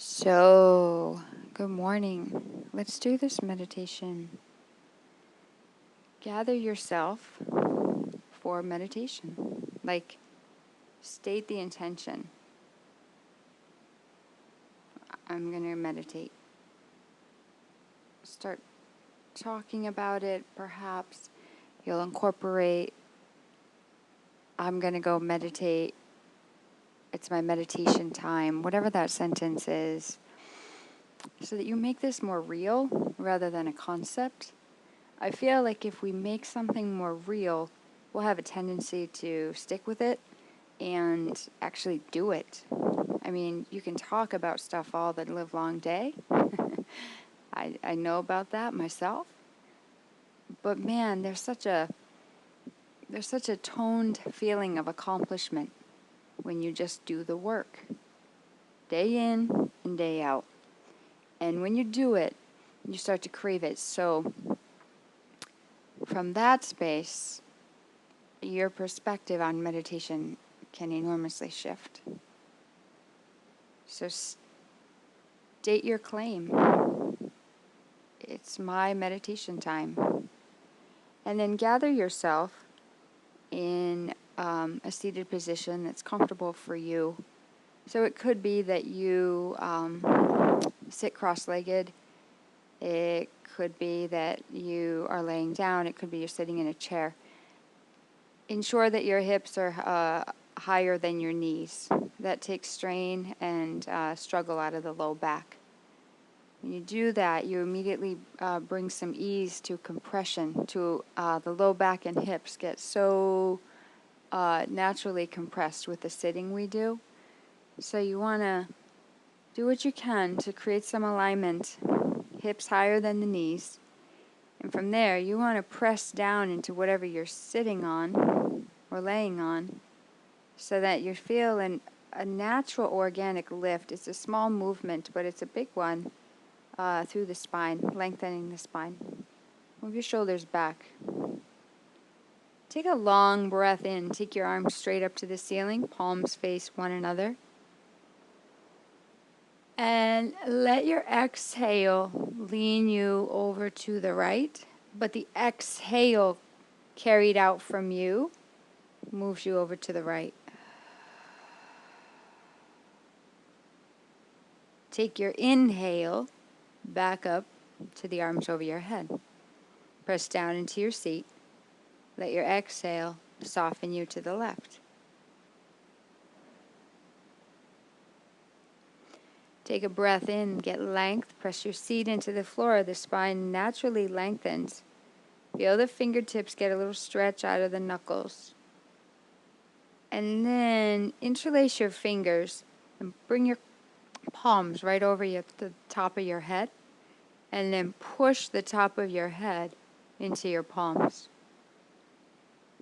So, good morning. Let's do this meditation. Gather yourself for meditation. Like, state the intention. I'm going to meditate. Start talking about it, perhaps. You'll incorporate, I'm going to go meditate. It's my meditation time, whatever that sentence is, so that you make this more real rather than a concept. I feel like if we make something more real, we'll have a tendency to stick with it and actually do it. I mean, you can talk about stuff all the livelong day. I know about that myself. But man, there's such a toned feeling of accomplishment when you just do the work, day in and day out. And when you do it, you start to crave it. So from that space, your perspective on meditation can enormously shift. So state your claim. It's my meditation time. And then gather yourself in a seated position that's comfortable for you. So it could be that you sit cross-legged. It could be that you are laying down. It could be you're sitting in a chair. Ensure that your hips are higher than your knees. That takes strain and struggle out of the low back. When you do that, you immediately bring some ease to compression, to the low back and hips get so naturally compressed with the sitting we do. So you want to do what you can to create some alignment, hips higher than the knees. And from there, you want to press down into whatever you're sitting on or laying on so that you feel a natural organic lift. It's a small movement, but it's a big one through the spine, lengthening the spine. Move your shoulders back. Take a long breath in. Take your arms straight up to the ceiling, palms face one another. And let your exhale lean you over to the right, but the exhale carried out from you moves you over to the right. Take your inhale back up to the arms over your head. Press down into your seat. Let your exhale soften you to the left. Take a breath in, get length, press your seat into the floor. The spine naturally lengthens. Feel the fingertips get a little stretch out of the knuckles. And then interlace your fingers and bring your palms right over the top of your head. And then push the top of your head into your palms.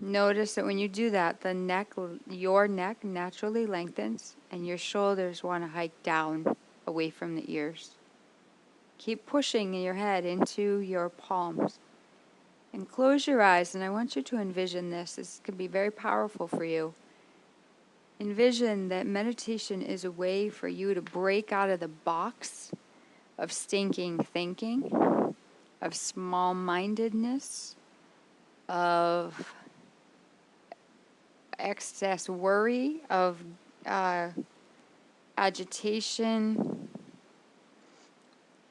Notice that when you do that, your neck naturally lengthens and your shoulders want to hike down away from the ears. Keep pushing your head into your palms. And close your eyes, and I want you to envision this. This can be very powerful for you. Envision that meditation is a way for you to break out of the box of stinking thinking, of small-mindedness, of excess worry, of agitation,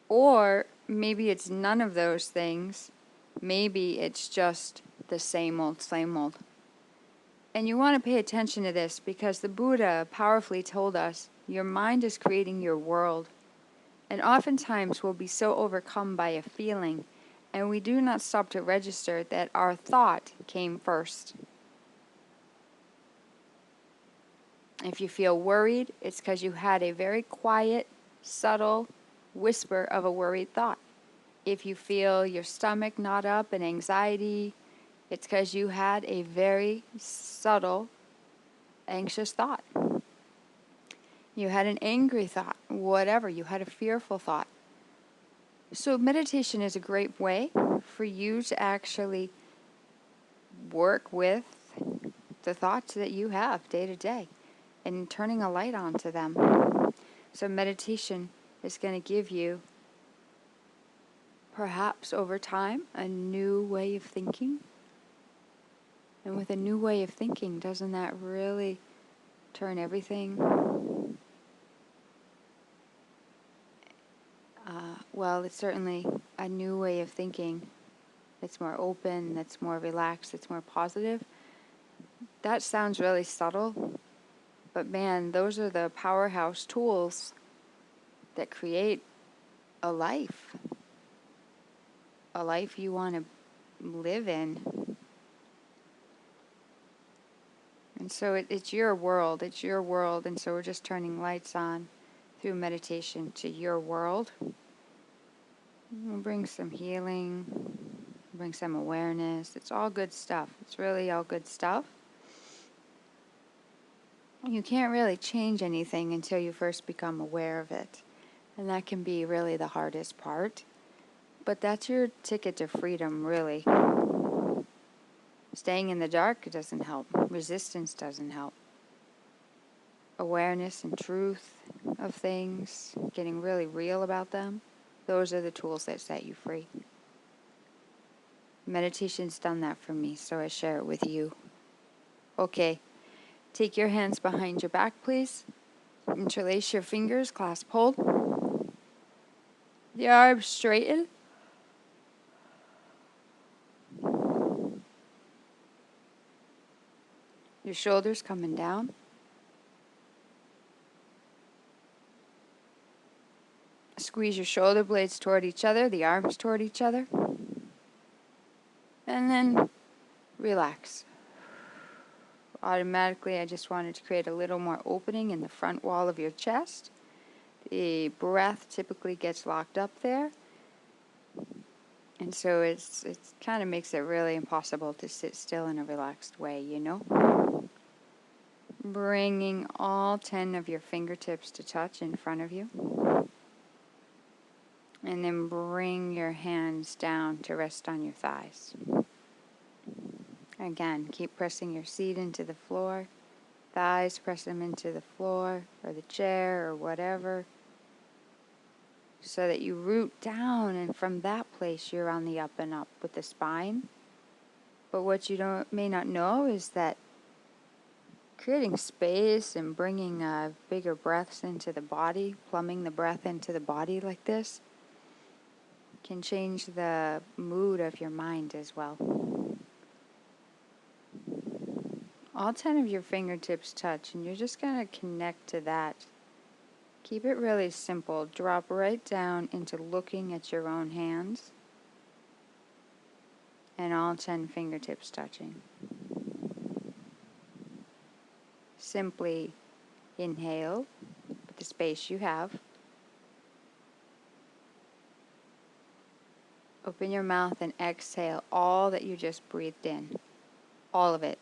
or maybe it's none of those things. Maybe it's just the same old, same old. And you want to pay attention to this because the Buddha powerfully told us your mind is creating your world. And oftentimes we'll be so overcome by a feeling, and we do not stop to register that our thought came first. If you feel worried, it's because you had a very quiet, subtle whisper of a worried thought. If you feel your stomach knot up and anxiety, it's because you had a very subtle, anxious thought. You had an angry thought, whatever. You had a fearful thought. So meditation is a great way for you to actually work with the thoughts that you have day to day and turning a light onto them. So meditation is going to give you, perhaps over time, a new way of thinking. And with a new way of thinking, doesn't that really turn everything? Well, it's certainly a new way of thinking that's more open, that's more relaxed, that's more positive. That sounds really subtle, but man, those are the powerhouse tools that create a life you want to live in. And so it's your world, and so we're just turning lights on through meditation to your world. We'll bring some healing, bring some awareness. It's all good stuff. It's really all good stuff. You can't really change anything until you first become aware of it. And that can be really the hardest part. But that's your ticket to freedom, really. Staying in the dark doesn't help. Resistance doesn't help. Awareness and truth of things, getting really real about them, those are the tools that set you free. Meditation's done that for me, so I share it with you. Okay, take your hands behind your back, please. Interlace your fingers, clasp hold. The arms straighten. Your shoulders coming down. Squeeze your shoulder blades toward each other, the arms toward each other. And then relax. Automatically, I just wanted to create a little more opening in the front wall of your chest. The breath typically gets locked up there. And so it kind of makes it really impossible to sit still in a relaxed way, you know? Bringing all 10 of your fingertips to touch in front of you. And then bring your hands down to rest on your thighs. Again, keep pressing your seat into the floor. Thighs, press them into the floor or the chair or whatever, so that you root down, and from that place you're on the up and up with the spine. But what you may not know is that creating space and bringing bigger breaths into the body, plumbing the breath into the body like this, can change the mood of your mind as well. All 10 of your fingertips touch, and you're just going to connect to that. Keep it really simple. Drop right down into looking at your own hands, and all 10 fingertips touching. Simply inhale with the space you have. Open your mouth and exhale all that you just breathed in. All of it.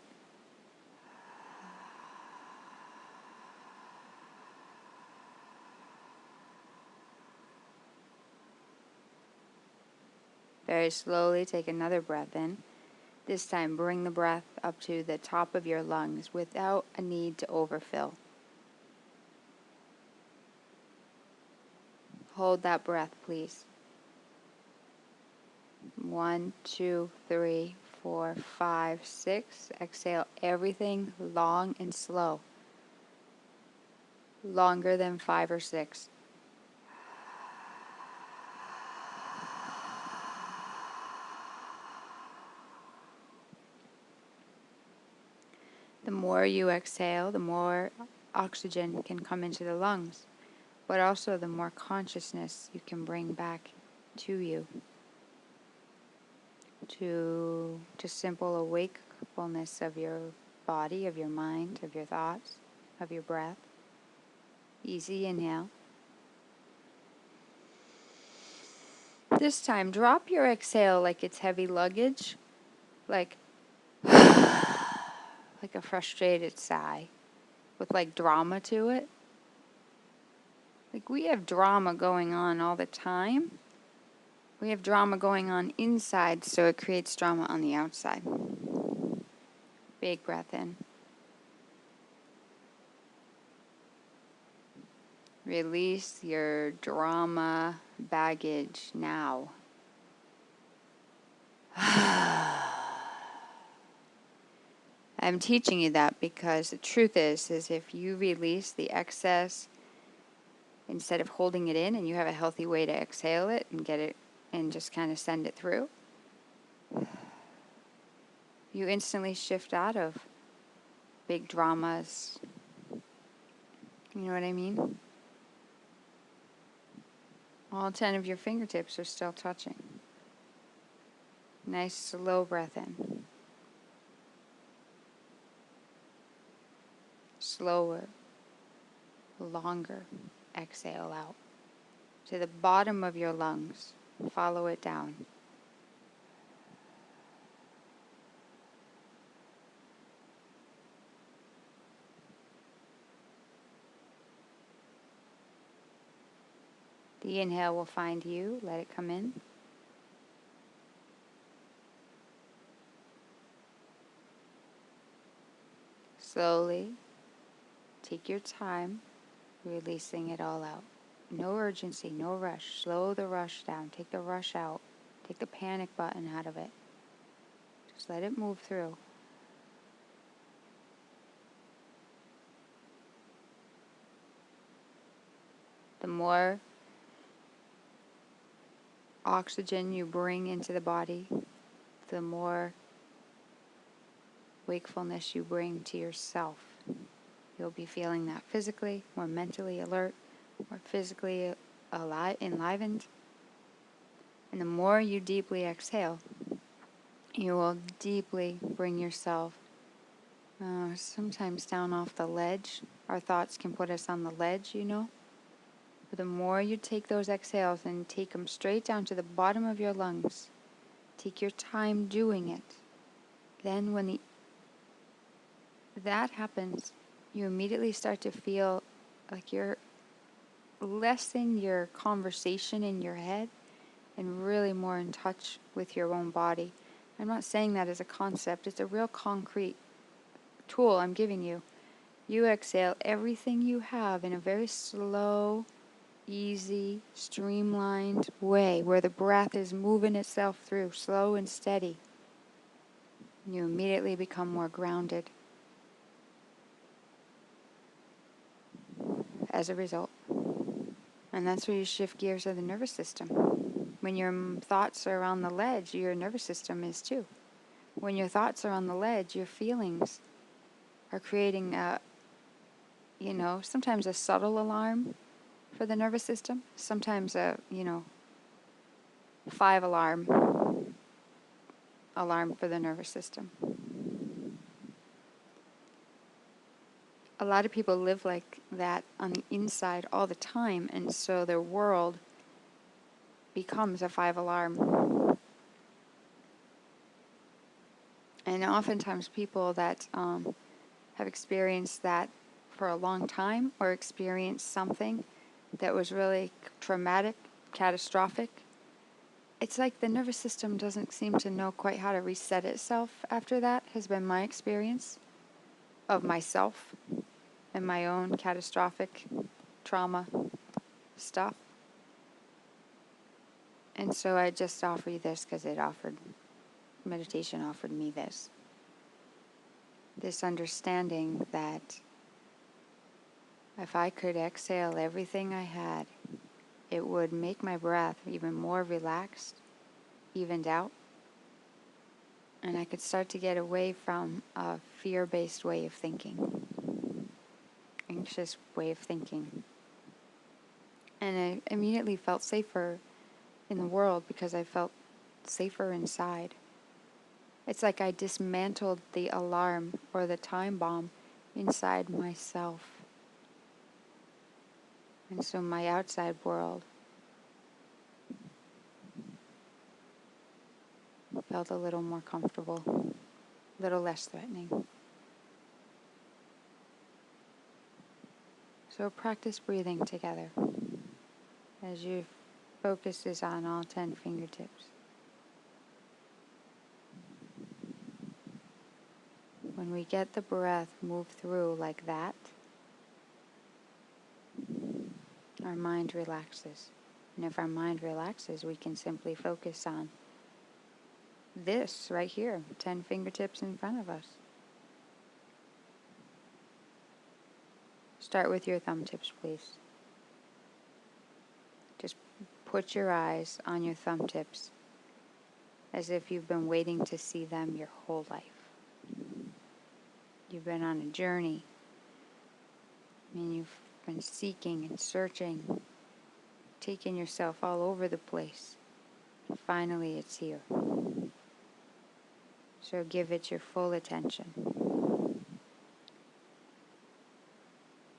Very slowly take another breath in. This time bring the breath up to the top of your lungs without a need to overfill. Hold that breath, please. 1, 2, 3, 4, 5, 6. Exhale everything long and slow. Longer than 5 or 6. The more you exhale, the more oxygen can come into the lungs, but also the more consciousness you can bring back to you, to just simple awakefulness of your body, of your mind, of your thoughts, of your breath. Easy inhale. This time, drop your exhale like it's heavy luggage, like a frustrated sigh with like drama to it. Like we have drama going on all the time. We have drama going on inside, so it creates drama on the outside. Big breath in. Release your drama baggage now. I'm teaching you that because the truth is if you release the excess instead of holding it in, and you have a healthy way to exhale it and get it and just kind of send it through, you instantly shift out of big dramas. You know what I mean? All 10 of your fingertips are still touching. Nice slow breath in. Slower, longer exhale out to the bottom of your lungs. Follow it down. The inhale will find you. Let it come in. Slowly, take your time, releasing it all out. No urgency, no rush. Slow the rush down. Take the rush out. Take the panic button out of it. Just let it move through. The more oxygen you bring into the body, the more wakefulness you bring to yourself. You'll be feeling that physically, more mentally alert, more physically enlivened. And the more you deeply exhale, you will deeply bring yourself sometimes down off the ledge. Our thoughts can put us on the ledge, you know. But the more you take those exhales and take them straight down to the bottom of your lungs, take your time doing it. Then when that happens, you immediately start to feel like you're lessing your conversation in your head and really more in touch with your own body. I'm not saying that as a concept. It's a real concrete tool I'm giving you. You exhale everything you have in a very slow, easy, streamlined way where the breath is moving itself through, slow and steady. You immediately become more grounded as a result. And that's where you shift gears of the nervous system. When your thoughts are on the ledge, your nervous system is too. When your thoughts are on the ledge, your feelings are creating sometimes a subtle alarm for the nervous system, sometimes a, 5 alarm for the nervous system. A lot of people live like that on the inside all the time, and so their world becomes a 5 alarm. And oftentimes people that have experienced that for a long time or experienced something that was really traumatic, catastrophic, it's like the nervous system doesn't seem to know quite how to reset itself after that, has been my experience of myself and my own catastrophic trauma stuff. And so I just offer you this because meditation offered me this understanding that if I could exhale everything I had, it would make my breath even more relaxed, evened out, and I could start to get away from a fear-based way of thinking, anxious way of thinking. And I immediately felt safer in the world because I felt safer inside. It's like I dismantled the alarm or the time bomb inside myself. And so my outside world felt a little more comfortable, a little less threatening. So practice breathing together as your focus is on all 10 fingertips. When we get the breath move through like that, our mind relaxes. And if our mind relaxes, we can simply focus on this right here, 10 fingertips in front of us. Start with your thumb tips, please. Just put your eyes on your thumb tips as if you've been waiting to see them your whole life. You've been on a journey, and you've been seeking and searching, taking yourself all over the place. And finally, it's here. So give it your full attention.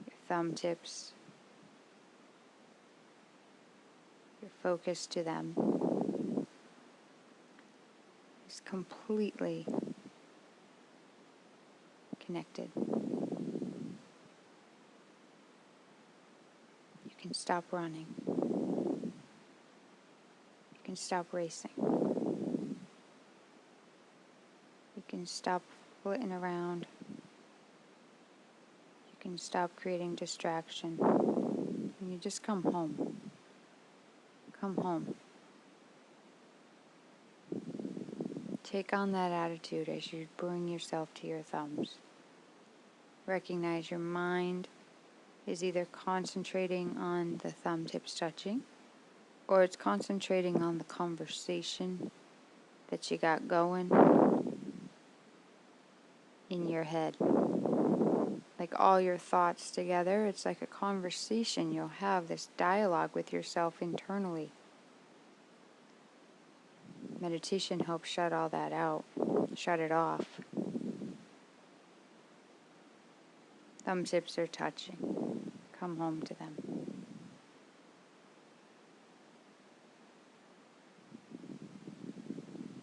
Your thumb tips, your focus to them is completely connected. You can stop running. You can stop racing. You can stop flitting around. You can stop creating distraction. And you just come home. Come home. Take on that attitude as you bring yourself to your thumbs. Recognize your mind is either concentrating on the thumb tips touching, or it's concentrating on the conversation that you got going in your head. Like all your thoughts together, it's like a conversation. You'll have this dialogue with yourself internally. Meditation helps shut all that out, shut it off. Thumb tips are touching. Come home to them.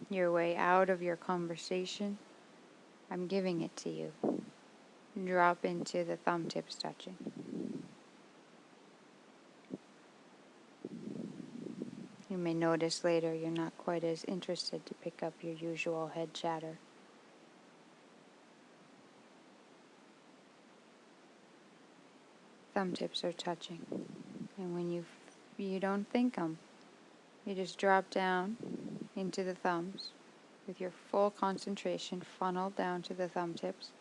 Your way out of your conversation, I'm giving it to you. Drop into the thumb tips touching. You may notice later you're not quite as interested to pick up your usual head chatter. Thumb tips are touching. And when you don't think them, you just drop down into the thumbs with your full concentration funneled down to the thumb tips,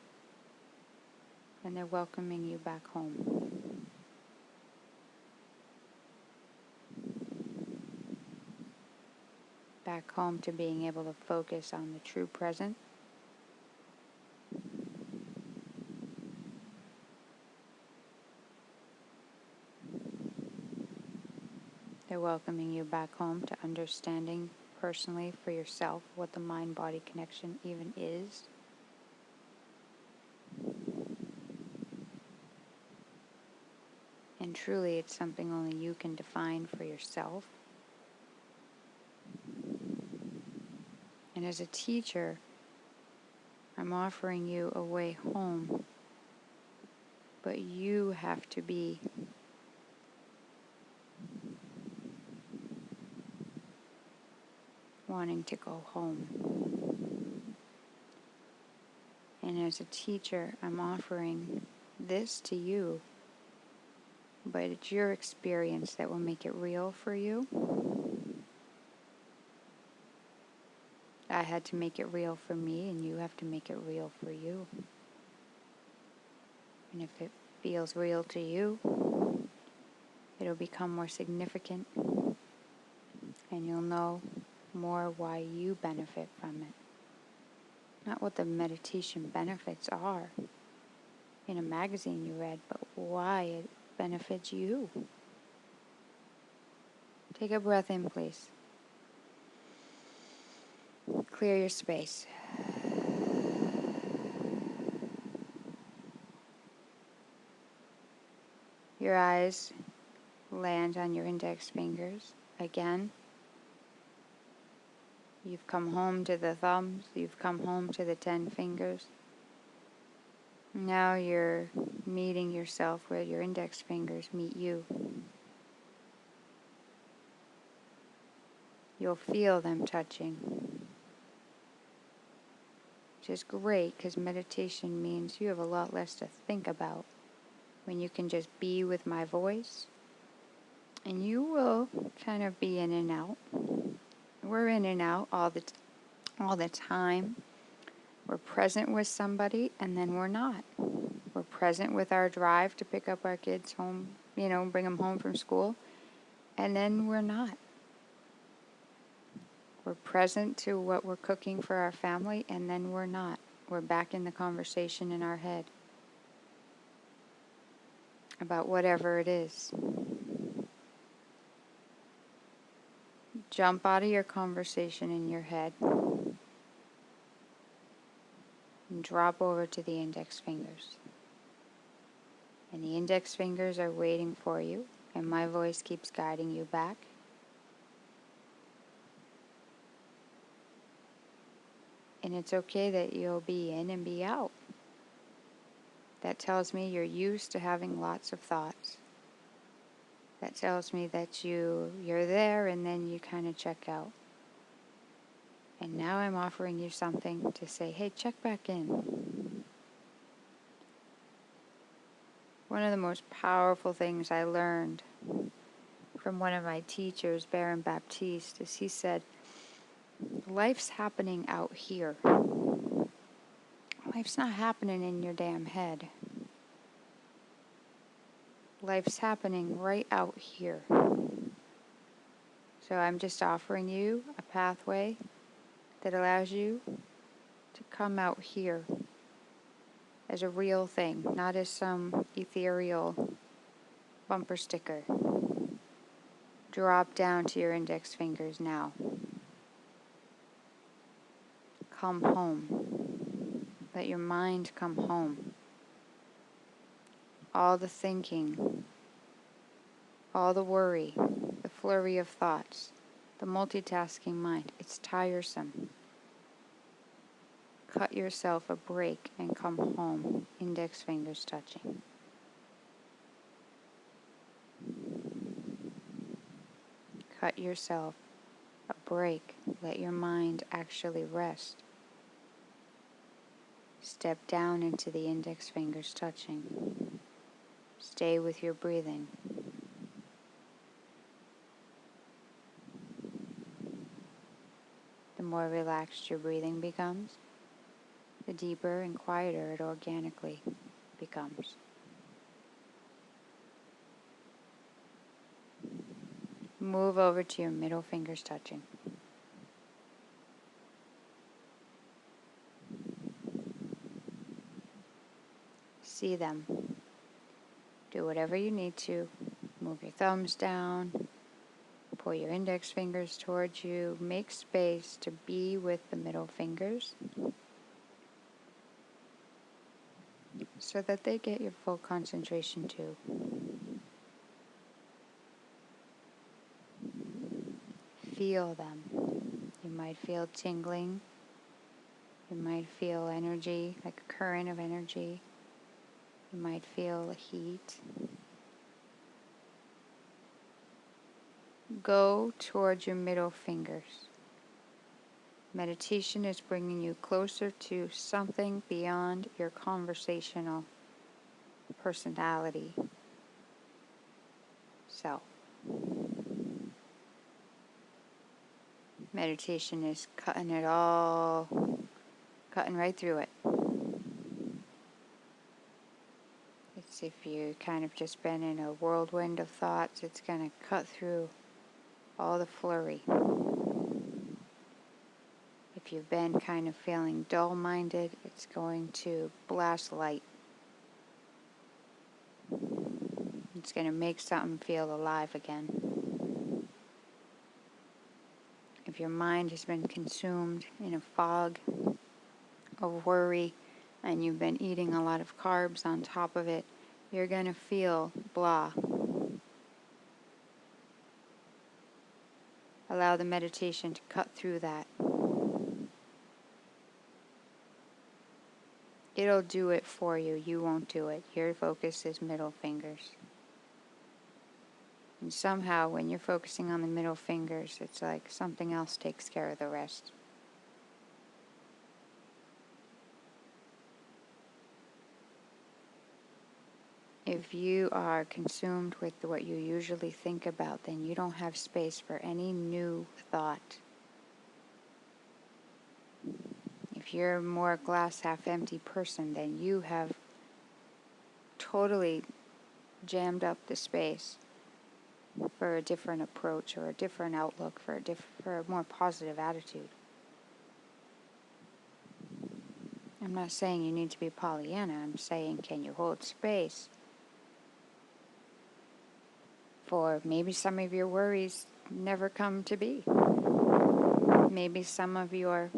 and they're welcoming you back home. Back home to being able to focus on the true present. They're welcoming you back home to understanding personally for yourself what the mind-body connection even is. And truly, it's something only you can define for yourself. And as a teacher, I'm offering you a way home, but you have to be wanting to go home. And as a teacher, I'm offering this to you, but it's your experience that will make it real for you. I had to make it real for me, and you have to make it real for you. And if it feels real to you, it'll become more significant, and you'll know more why you benefit from it. Not what the meditation benefits are in a magazine you read, but why it benefits you. Take a breath in, please. Clear your space. Your eyes land on your index fingers again. You've come home to the thumbs. You've come home to the 10 fingers. Now you're meeting yourself where your index fingers meet you. You'll feel them touching, which is great because meditation means you have a lot less to think about when you can just be with my voice And you will kind of be in and out. We're in and out all the time. We're present with somebody, and then we're not. We're present with our drive to pick up our kids home, bring them home from school, and then we're not. We're present to what we're cooking for our family, and then we're not. We're back in the conversation in our head about whatever it is. Jump out of your conversation in your head and drop over to the index fingers. And the index fingers are waiting for you, and my voice keeps guiding you back. And it's okay that you'll be in and be out. That tells me you're used to having lots of thoughts. That tells me that you're there and then you kind of check out. And now I'm offering you something to say, hey, check back in. One of the most powerful things I learned from one of my teachers, Baron Baptiste, is he said, life's happening out here. Life's not happening in your damn head. Life's happening right out here. So I'm just offering you a pathway that allows you to come out here as a real thing, not as some ethereal bumper sticker. Drop down to your index fingers now. Come home. Let your mind come home. All the thinking, all the worry, the flurry of thoughts, the multitasking mind, it's tiresome. Cut yourself a break and come home, index fingers touching. Cut yourself a break. Let your mind actually rest. Step down into the index fingers touching. Stay with your breathing. The more relaxed your breathing becomes, the deeper and quieter it organically becomes. Move over to your middle fingers touching. See them. Do whatever you need to. Move your thumbs down. Pull your index fingers towards you. Make space to be with the middle fingers so that they get your full concentration too. Feel them. You might feel tingling. You might feel energy, like a current of energy. You might feel heat. Go towards your middle fingers. Meditation is bringing you closer to something beyond your conversational personality self. Meditation is cutting right through it. It's if you kind of just been in a whirlwind of thoughts, it's going to cut through all the flurry. If you've been kind of feeling dull-minded, it's going to blast light. It's going to make something feel alive again. If your mind has been consumed in a fog of worry and you've been eating a lot of carbs on top of it, you're going to feel blah. Allow the meditation to cut through that. It'll do it for you. You won't do it. Your focus is middle fingers. And somehow when you're focusing on the middle fingers, it's like something else takes care of the rest. If you are consumed with what you usually think about, then you don't have space for any new thought. If you're a more glass half empty person, then you have totally jammed up the space for a different approach or a different outlook, for a more positive attitude. I'm not saying you need to be Pollyanna. I'm saying, can you hold space for maybe some of your worries never come to be? Maybe some of your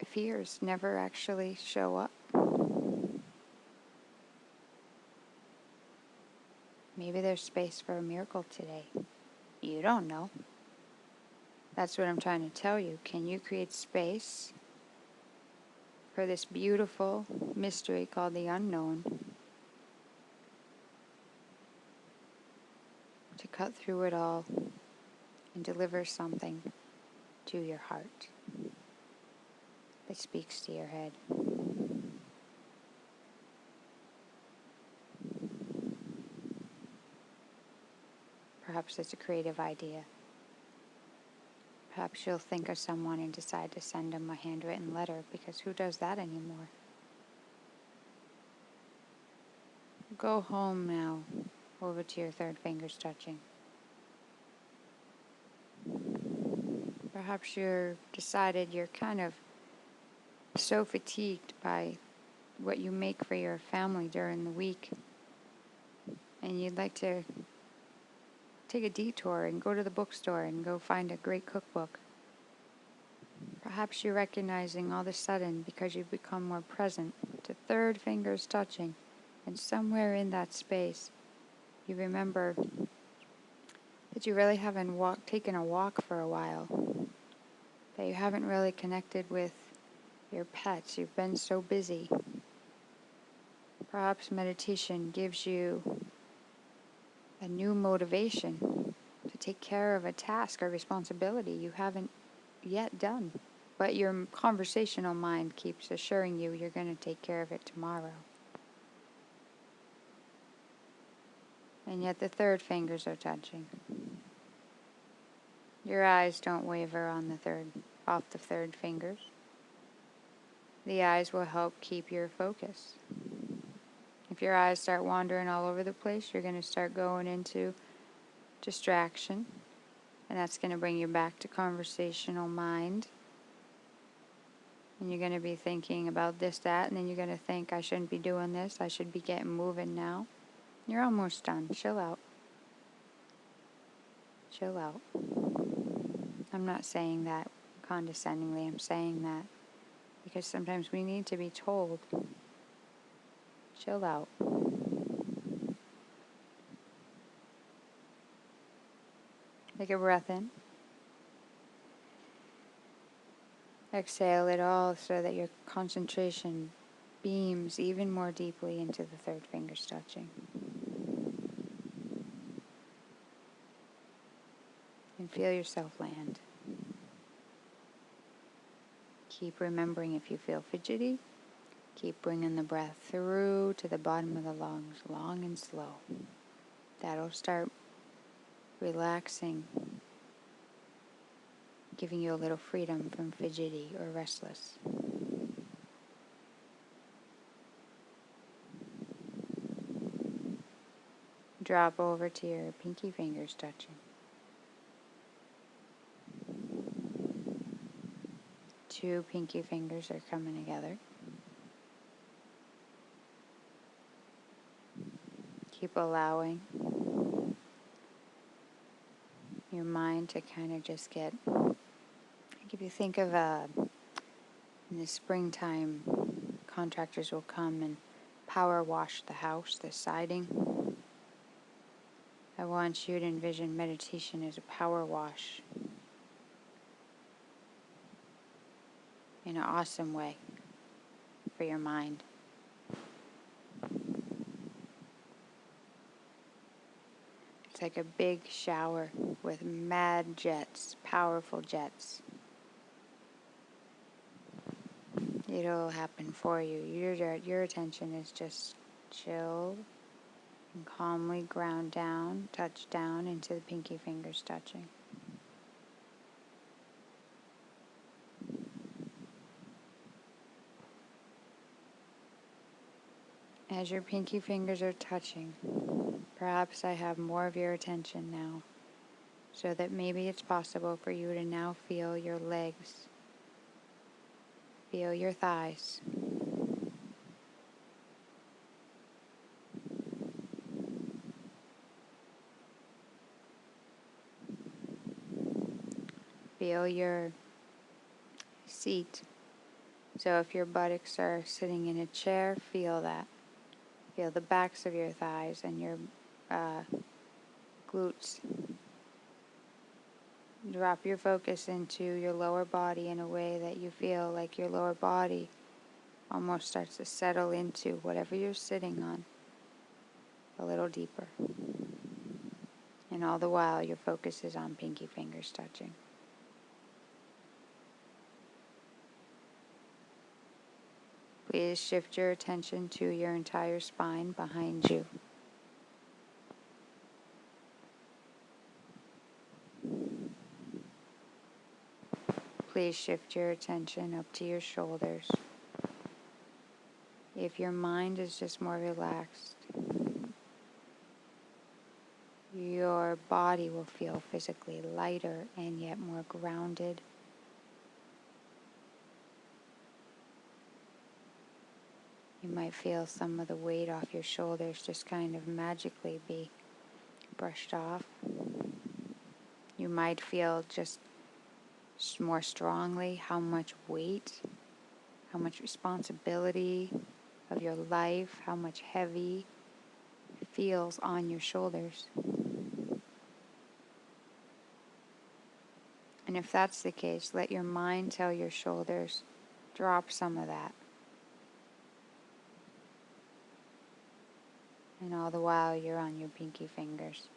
fears never actually show up. Maybe there's space for a miracle today. You don't know. That's what I'm trying to tell you. Can you create space for this beautiful mystery called the unknown to cut through it all and deliver something to your heart that speaks to your head? Perhaps it's a creative idea. Perhaps you'll think of someone and decide to send them a handwritten letter, because who does that anymore? Go home now, over to your third fingers touching. Perhaps you're decided you're kind of so fatigued by what you make for your family during the week, and you'd like to take a detour and go to the bookstore and go find a great cookbook. Perhaps you're recognizing all of a sudden, because you've become more present to third fingers touching, and somewhere in that space you remember that you really haven't taken a walk for a while, that you haven't really connected with your pets. You've been so busy. Perhaps meditation gives you a new motivation to take care of a task or responsibility you haven't yet done, but your conversational mind keeps assuring you you're going to take care of it tomorrow. And yet the third fingers are touching. Your eyes don't waver off the third fingers. The eyes will help keep your focus. If your eyes start wandering all over the place, you're going to start going into distraction, and that's going to bring you back to conversational mind. And you're going to be thinking about this, that, and then you're going to think, I shouldn't be doing this, I should be getting moving now. You're almost done. Chill out. Chill out. I'm not saying that condescendingly. I'm saying that because sometimes we need to be told, chill out. Take a breath in. Exhale it all so that your concentration beams even more deeply into the third fingers touching. And feel yourself land. Keep remembering, if you feel fidgety, keep bringing the breath through to the bottom of the lungs, long and slow. That'll start relaxing, giving you a little freedom from fidgety or restless. Drop over to your pinky fingers touching. Two pinky fingers are coming together. Keep allowing your mind to kind of just get, if you think of in the springtime, contractors will come and power wash the house, the siding. I want you to envision meditation as a power wash in an awesome way for your mind. It's like a big shower with mad jets, powerful jets. it'll happen for you. Your attention is just chill and calmly ground down, touch down into the pinky fingers touching. As your pinky fingers are touching, perhaps I have more of your attention now, so that maybe it's possible for you to now feel your legs, feel your thighs. Feel your seat. So if your buttocks are sitting in a chair, feel that. Feel the backs of your thighs and your glutes. Drop your focus into your lower body in a way that you feel like your lower body almost starts to settle into whatever you're sitting on a little deeper. And all the while, your focus is on pinky fingers touching. Please shift your attention to your entire spine behind you. Please shift your attention up to your shoulders. If your mind is just more relaxed, your body will feel physically lighter and yet more grounded. You might feel some of the weight off your shoulders just kind of magically be brushed off. You might feel just more strongly how much weight, how much responsibility of your life, how much heavy feels on your shoulders. And if that's the case, let your mind tell your shoulders, drop some of that. And all the while, you're on your pinky fingers.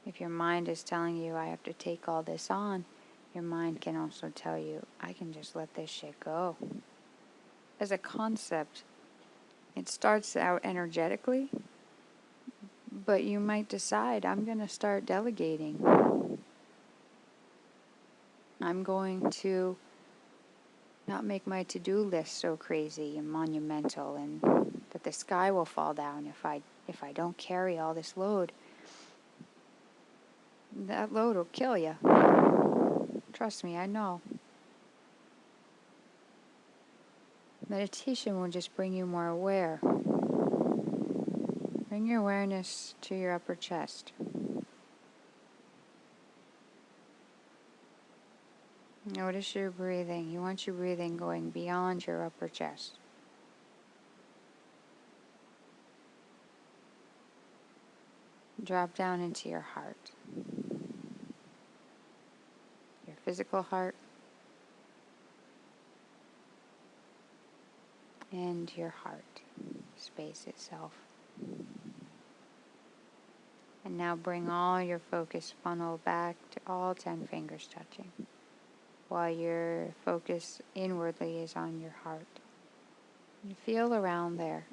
If your mind is telling you, I have to take all this on, your mind can also tell you, I can just let this shit go. As a concept, it starts out energetically, but you might decide, I'm going to start delegating. I'm going to not make my to-do list so crazy and monumental, and that the sky will fall down if I don't carry all this load. That load will kill you. Trust me, I know. Meditation will just bring you more aware. Bring your awareness to your upper chest. Notice your breathing. You want your breathing going beyond your upper chest. Drop down into your heart. Your physical heart. And your heart space itself. And now bring all your focus funnel back to all 10 fingers touching, while your focus inwardly is on your heart. You feel around there.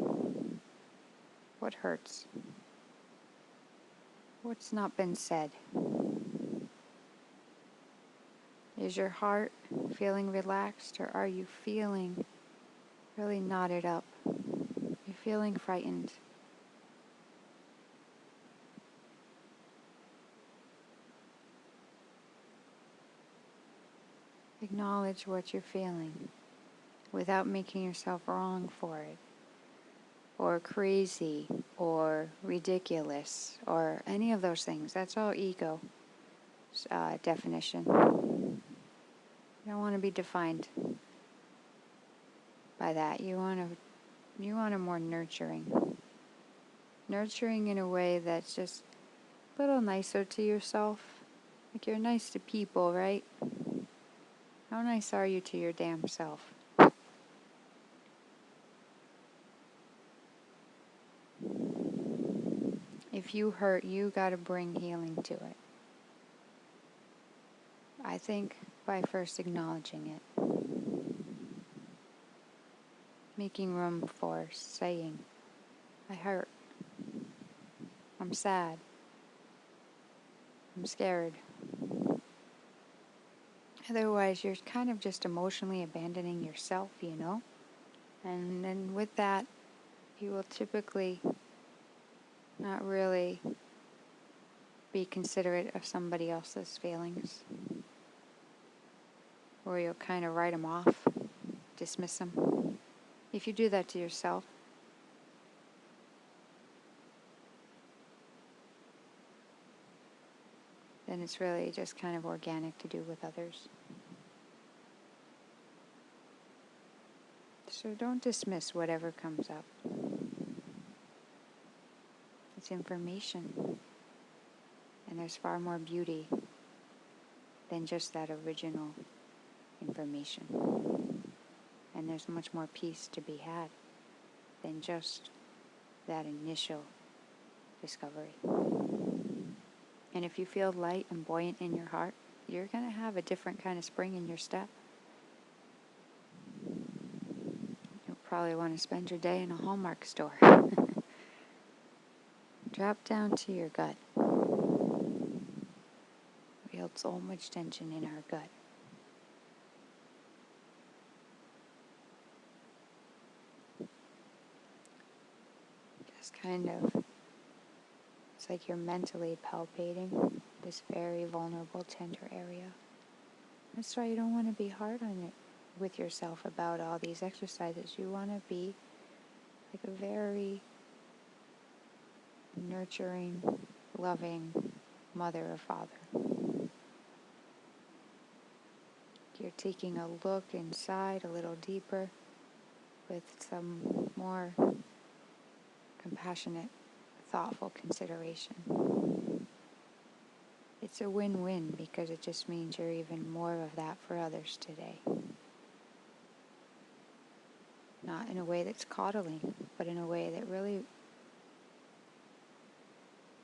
What hurts? What's not been said? Is your heart feeling relaxed, or are you feeling really knotted up? You're feeling frightened. Acknowledge what you're feeling without making yourself wrong for it, or crazy, or ridiculous, or any of those things. That's all ego definition. You don't want to be defined by that. You want a more nurturing in a way that's just a little nicer to yourself. Like you're nice to people, right? How nice are you to your damn self? If you hurt, you gotta bring healing to it. I think by first acknowledging it, making room for saying, I hurt, I'm sad, I'm scared. Otherwise, you're kind of just emotionally abandoning yourself, you know? And then with that, you will typically not really be considerate of somebody else's feelings. Or you'll kind of write them off, dismiss them. If you do that to yourself, then it's really just kind of organic to do with others. So don't dismiss whatever comes up. It's information. And there's far more beauty than just that original information. And there's much more peace to be had than just that initial discovery. And if you feel light and buoyant in your heart, you're going to have a different kind of spring in your step. You'll probably want to spend your day in a Hallmark store. Drop down to your gut. We hold so much tension in our gut. Just kind of, it's like you're mentally palpating this very vulnerable, tender area. That's why you don't want to be hard on it with yourself about all these exercises. You want to be like a very nurturing, loving mother or father. You're taking a look inside a little deeper with some more compassionate, thoughtful consideration. It's a win-win because it just means you're even more of that for others today. Not in a way that's coddling, but in a way that really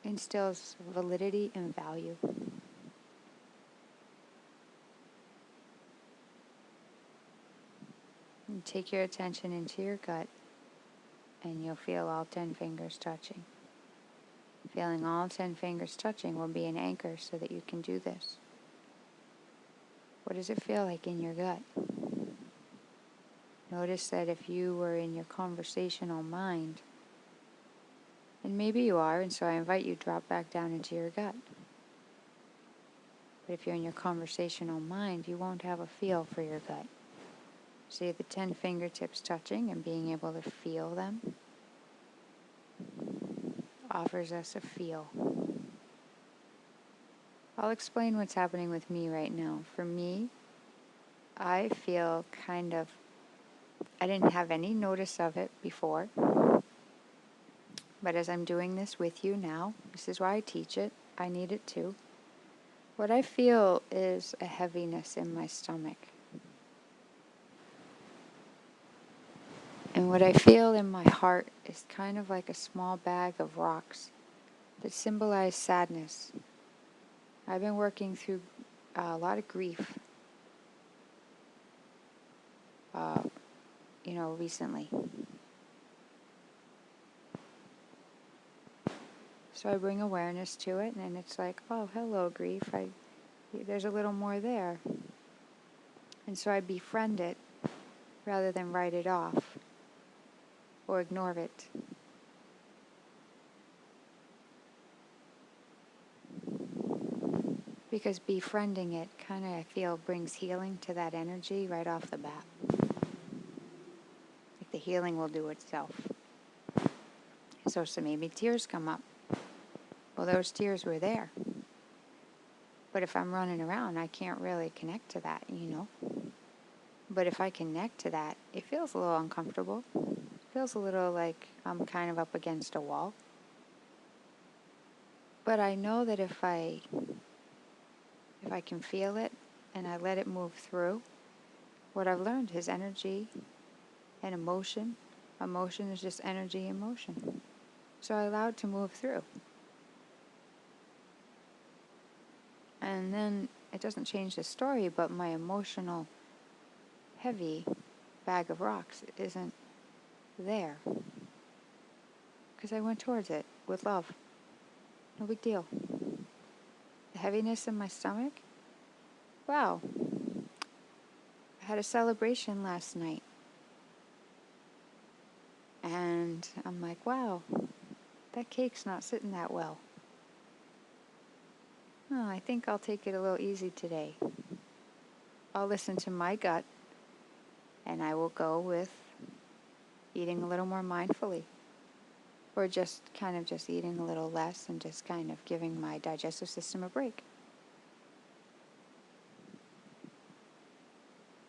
instills validity and value. And take your attention into your gut, and you'll feel all 10 fingers touching. Feeling all 10 fingers touching will be an anchor so that you can do this. What does it feel like in your gut? Notice that if you were in your conversational mind, and maybe you are, and so I invite you to drop back down into your gut. But if you're in your conversational mind, you won't have a feel for your gut. See the 10 fingertips touching and being able to feel them offers us a feel. I'll explain what's happening with me right now. For me, I feel kind of, I didn't have any notice of it before, but as I'm doing this with you now, this is why I teach it, I need it too. What I feel is a heaviness in my stomach. And what I feel in my heart is kind of like a small bag of rocks that symbolize sadness. I've been working through a lot of grief, recently. So I bring awareness to it, and it's like, oh, hello, grief. There's a little more there. And so I befriend it rather than write it off or ignore it. Because befriending it kind of, I feel, brings healing to that energy right off the bat. Like the healing will do itself. So maybe tears come up. Well, those tears were there. But if I'm running around, I can't really connect to that, But if I connect to that, it feels a little uncomfortable. It feels a little like I'm kind of up against a wall. But I know that if I can feel it and I let it move through, what I've learned is energy and emotion. Emotion is just energy and motion. So I allow it to move through. And then it doesn't change the story, but my emotional heavy bag of rocks isn't there. Because I went towards it with love. No big deal. The heaviness in my stomach? Wow. I had a celebration last night. And I'm like, wow, that cake's not sitting that well. Oh, I think I'll take it a little easy today. I'll listen to my gut, and I will go with eating a little more mindfully. Or just kind of just eating a little less and just kind of giving my digestive system a break.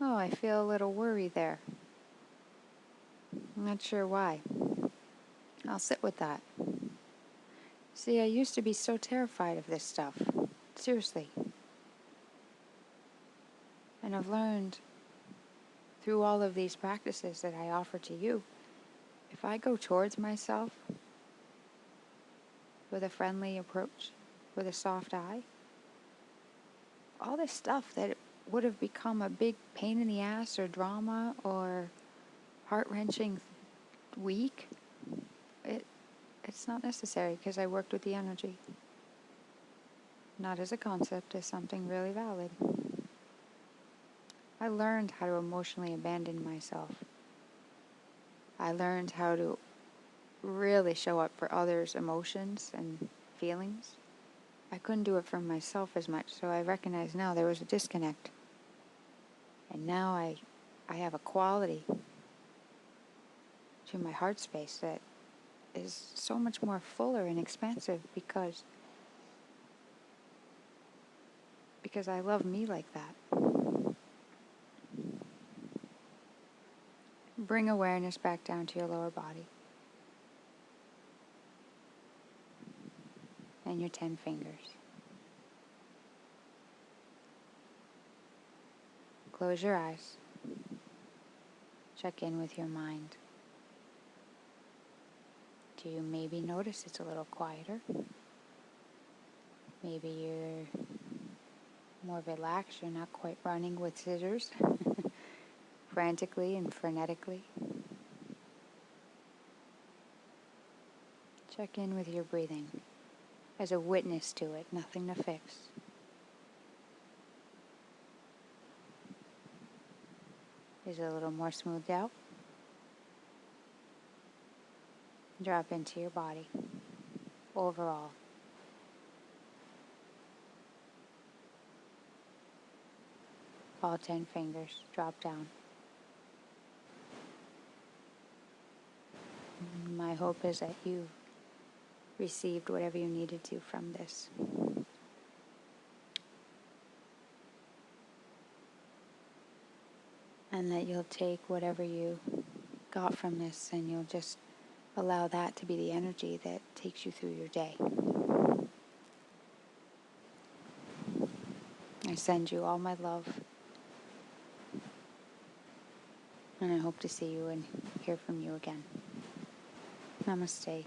Oh, I feel a little worry there. I'm not sure why. I'll sit with that. See, I used to be so terrified of this stuff. Seriously. And I've learned through all of these practices that I offer to you, if I go towards myself with a friendly approach, with a soft eye, all this stuff that would have become a big pain in the ass or drama or heart-wrenching week, it's not necessary because I worked with the energy. Not as a concept, as something really valid. I learned how to emotionally abandon myself. I learned how to really show up for others' emotions and feelings. I couldn't do it for myself as much, so I recognize now there was a disconnect. And now I have a quality to my heart space that is so much more fuller and expansive because I love me like that. Bring awareness back down to your lower body and your 10 fingers. Close your eyes. Check in with your mind. Do you maybe notice it's a little quieter? Maybe you're more relaxed, you're not quite running with scissors frantically and frenetically. Check in with your breathing as a witness to it, nothing to fix. Is it a little more smoothed out? Drop into your body overall. All 10 fingers drop down. My hope is that you received whatever you needed to from this. And that you'll take whatever you got from this and you'll just allow that to be the energy that takes you through your day. I send you all my love. And I hope to see you and hear from you again. Namaste.